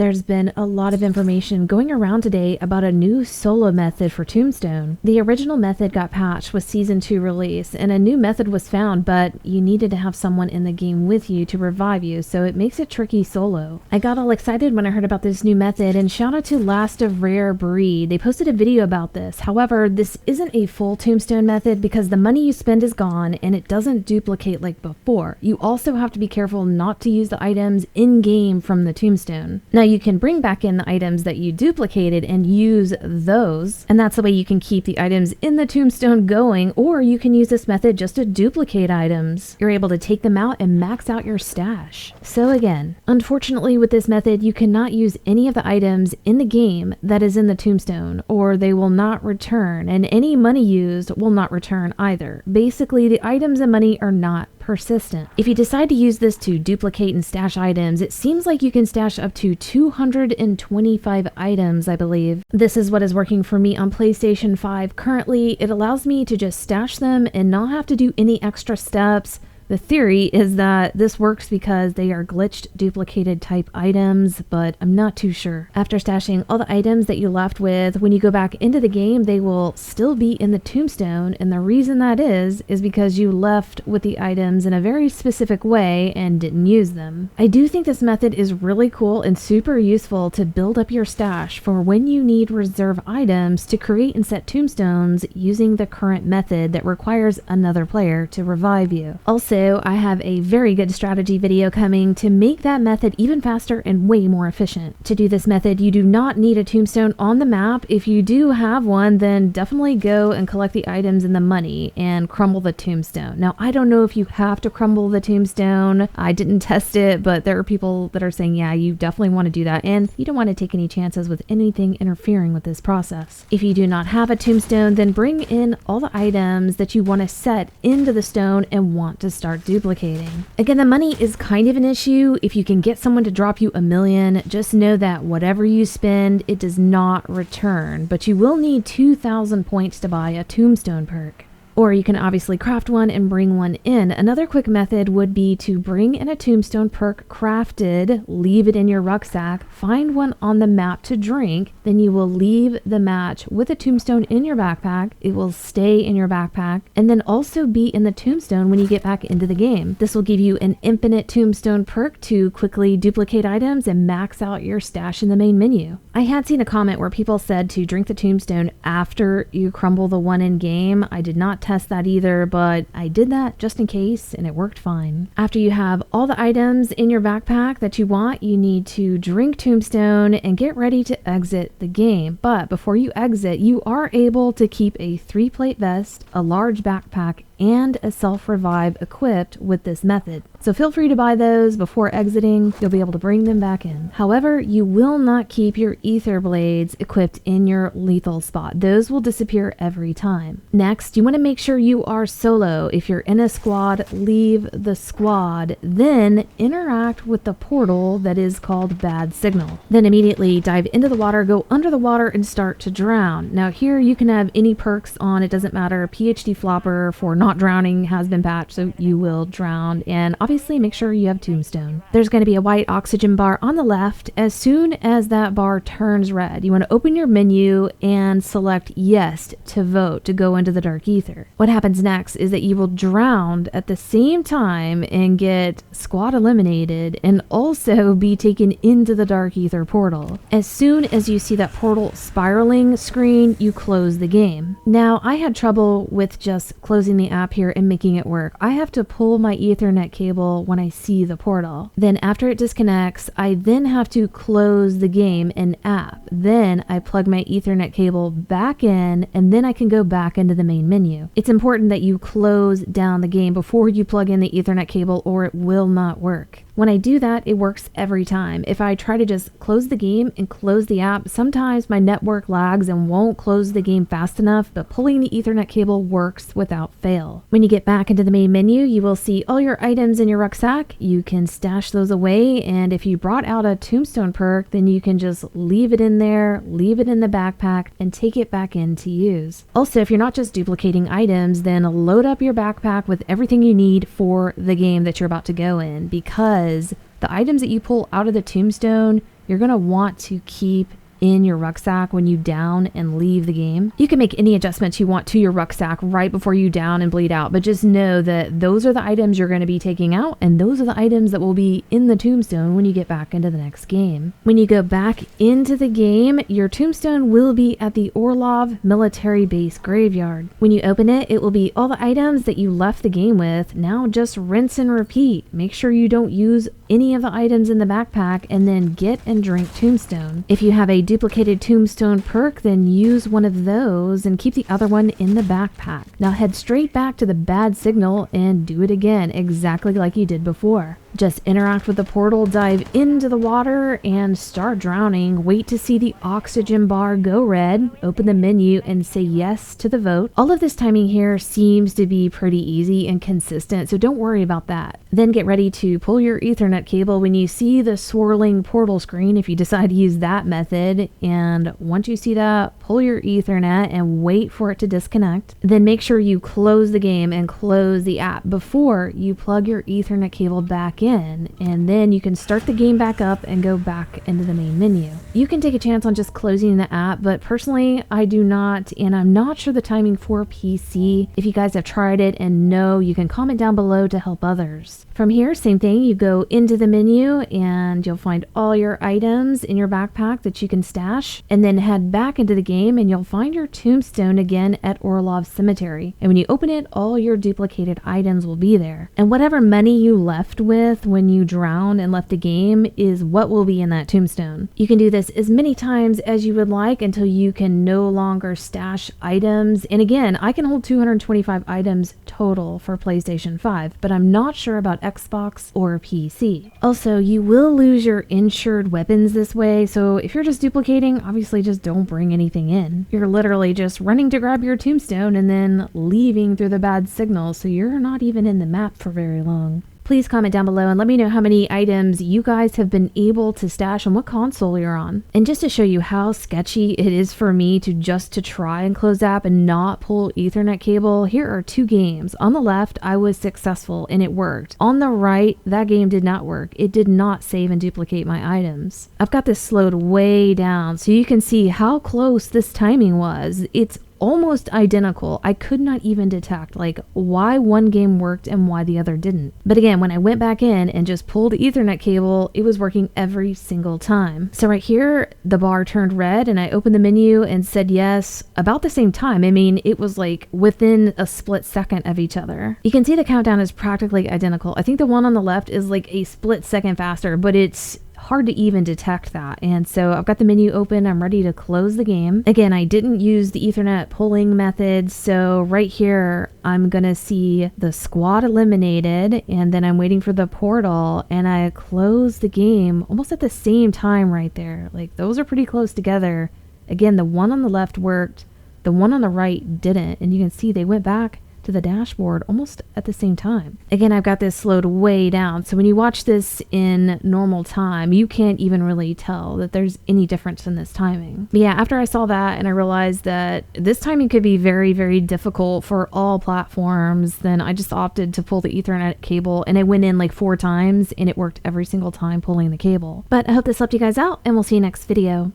There's been a lot of information going around today about a new solo method for Tombstone. The original method got patched with Season 2 release, and a new method was found, but you needed to have someone in the game with you to revive you, so it makes it tricky solo. I got all excited when I heard about this new method, and shout out to LASTOFRAREBREED. They posted a video about this. However, this isn't a full Tombstone method because the money you spend is gone, and it doesn't duplicate like before. You also have to be careful not to use the items in-game from the Tombstone. Now, you can bring back in the items that you duplicated and use those, and that's the way you can keep the items in the Tombstone going, or you can use this method just to duplicate items. You're able to take them out and max out your stash. So again, unfortunately with this method, you cannot use any of the items in the game that is in the Tombstone, or they will not return, and any money used will not return either. Basically, the items and money are not persistent. If you decide to use this to duplicate and stash items, it seems like you can stash up to 225 items, I believe. This is what is working for me on PlayStation 5 currently. It allows me to just stash them and not have to do any extra steps. The theory is that this works because they are glitched, duplicated type items, but I'm not too sure. After stashing all the items that you left with, when you go back into the game, they will still be in the Tombstone, and the reason that is because you left with the items in a very specific way and didn't use them. I do think this method is really cool and super useful to build up your stash for when you need reserve items to create and set tombstones using the current method that requires another player to revive you. Also, I have a very good strategy video coming to make that method even faster and way more efficient. To do this method, you do not need a tombstone on the map. If you do have one, then definitely go and collect the items and the money and crumble the tombstone. Now, I don't know if you have to crumble the tombstone. I didn't test it, but there are people that are saying, yeah, you definitely want to do that, and you don't want to take any chances with anything interfering with this process. If you do not have a tombstone, then bring in all the items that you want to set into the stone and want to start duplicating. Again, the money is kind of an issue. If you can get someone to drop you $1 million, just know that whatever you spend, it does not return, but you will need 2,000 points to buy a tombstone perk. Or you can obviously craft one and bring one in. Another quick method would be to bring in a tombstone perk crafted, leave it in your rucksack, find one on the map to drink, then you will leave the match with a tombstone in your backpack. It will stay in your backpack and then also be in the tombstone when you get back into the game. This will give you an infinite tombstone perk to quickly duplicate items and max out your stash in the main menu. I had seen a comment where people said to drink the tombstone after you crumble the one in game. I did not test that either, but I did that just in case and it worked fine. After you have all the items in your backpack that you want, you need to drink tombstone and get ready to exit the game. But before you exit, you are able to keep a 3-plate vest, a large backpack, and a self-revive equipped with this method. So feel free to buy those before exiting. You'll be able to bring them back in. However, you will not keep your ether blades equipped in your lethal spot. Those will disappear every time. Next, you want to make sure you are solo. If you're in a squad, leave the squad. Then interact with the portal that is called Bad Signal. Then immediately dive into the water, go under the water, and start to drown. Now here you can have any perks on, it doesn't matter. PhD Flopper for not drowning has been patched, so you will drown, and obviously make sure you have tombstone. There's going to be a white oxygen bar on the left. As soon as that bar turns red, you want to open your menu and select yes to vote to go into the dark ether. What happens next is that you will drown at the same time and get squad eliminated and also be taken into the dark ether portal. As soon as you see that portal spiraling screen, you close the game. Now, I had trouble with just closing the app here and making it work. I have to pull my Ethernet cable when I see the portal. Then after it disconnects, I then have to close the game and app. Then I plug my Ethernet cable back in, and then I can go back into the main menu. It's important that you close down the game before you plug in the Ethernet cable, or it will not work. When I do that, it works every time. If I try to just close the game and close the app, sometimes my network lags and won't close the game fast enough, but pulling the Ethernet cable works without fail. When you get back into the main menu, you will see all your items in your rucksack. You can stash those away, and if you brought out a tombstone perk, then you can just leave it in there, leave it in the backpack, and take it back in to use. Also, if you're not just duplicating items, then load up your backpack with everything you need for the game that you're about to go in, because the items that you pull out of the tombstone, you're going to want to keep in your rucksack when you down and leave the game. You can make any adjustments you want to your rucksack right before you down and bleed out, but just know that those are the items you're going to be taking out, and those are the items that will be in the tombstone when you get back into the next game. When you go back into the game, your tombstone will be at the Orlov military base graveyard. When you open it, it will be all the items that you left the game with. Now just rinse and repeat. Make sure you don't use any of the items in the backpack, and then get and drink tombstone. If you have a duplicated tombstone perk, then use one of those and keep the other one in the backpack. Now head straight back to the bad signal and do it again, exactly like you did before. Just interact with the portal, dive into the water, and start drowning. Wait to see the oxygen bar go red, open the menu, and say yes to the vote. All of this timing here seems to be pretty easy and consistent, so don't worry about that. Then get ready to pull your Ethernet cable when you see the swirling portal screen, if you decide to use that method. And once you see that, pull your Ethernet and wait for it to disconnect. Then make sure you close the game and close the app before you plug your Ethernet cable back in, and then you can start the game back up and go back into the main menu. You can take a chance on just closing the app, but personally I do not, and I'm not sure the timing for PC. If you guys have tried it and know, you can comment down below to help others. From here, same thing, you go into the menu and you'll find all your items in your backpack that you can stash, and then head back into the game and you'll find your tombstone again at Orlov Cemetery. And when you open it, all your duplicated items will be there. And whatever money you left with when you drowned and left the game is what will be in that tombstone. You can do this as many times as you would like until you can no longer stash items. And again, I can hold 225 items total for PlayStation 5, but I'm not sure about Xbox or PC. Also, you will lose your insured weapons this way, so if you're just duplicating, obviously just don't bring anything in. You're literally just running to grab your tombstone and then leaving through the bad signal, so you're not even in the map for very long. Please comment down below and let me know how many items you guys have been able to stash and what console you're on. And just to show you how sketchy it is for me to try and close the app and not pull Ethernet cable, here are two games. On the left, I was successful and it worked. On the right, that game did not work. It did not save and duplicate my items. I've got this slowed way down so you can see how close this timing was. It's almost identical. I could not even detect like why one game worked and why the other didn't. But again, when I went back in and just pulled the Ethernet cable, it was working every single time. So right here, the bar turned red and I opened the menu and said yes about the same time. I mean, it was like within a split second of each other. You can see the countdown is practically identical. I think the one on the left is like a split second faster, but it's hard to even detect that. And so I've got the menu open, I'm ready to close the game. Again, I didn't use the Ethernet pulling method, so right here I'm gonna see the squad eliminated, and then I'm waiting for the portal, and I close the game almost at the same time right there. Like, those are pretty close together. Again, the one on the left worked, the one on the right didn't, and you can see they went back to the dashboard almost at the same time. Again, I've got this slowed way down, so when you watch this in normal time, you can't even really tell that there's any difference in this timing. But yeah, after I saw that and I realized that this timing could be very, very difficult for all platforms, then I just opted to pull the Ethernet cable, and I went in like 4 times and it worked every single time pulling the cable. But I hope this helped you guys out, and we'll see you next video.